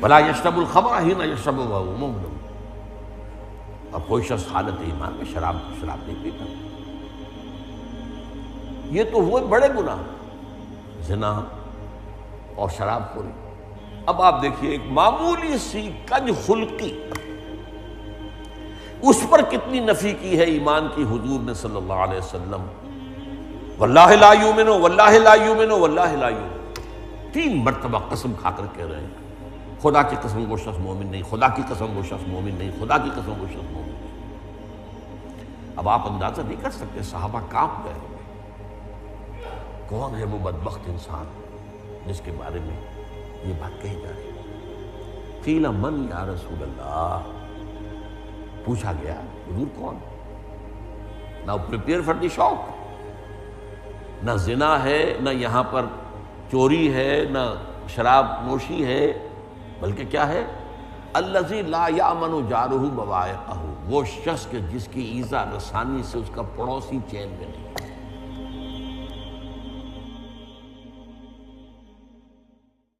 ولا یشرب الخمر حین یشرب وهو مؤمن، اب کوئی شخص حالت ایمان میں شراب نہیں پیتا. یہ تو ہوئے بڑے گناہ، زنا اور شراب خوری. اب آپ دیکھیے ایک معمولی سی کج خلقی، اس پر کتنی نفی کی ہے ایمان کی حضور نے صلی اللہ علیہ وسلم. واللہ لا یؤمن، واللہ لا یؤمن، واللہ لا یؤمن، 3 مرتبہ قسم کھا کر کہہ رہے ہیں خدا کی قسم وہ شخص مومن نہیں، خدا کی قسم وہ شخص مومن نہیں، خدا کی قسم وہ شخص مومن نہیں. اب آپ اندازہ نہیں کر سکتے، صحابہ کانپ گئے. کون ہے وہ بدبخت انسان جس کے بارے میں یہ بات کہی جا رہی ہے؟ قیل من یا رسول اللہ، پوچھا گیا حضور کون؟ نہ پریپیئر فار دی شاک، نہ زنا ہے، نہ یہاں پر چوری ہے، نہ شراب نوشی ہے، بلکہ کیا ہے؟ الذی لا یامن جارہ بوائقہ، وہ شخص کے جس کی ایذا رسانی سے اس کا پڑوسی چین میں نہیں.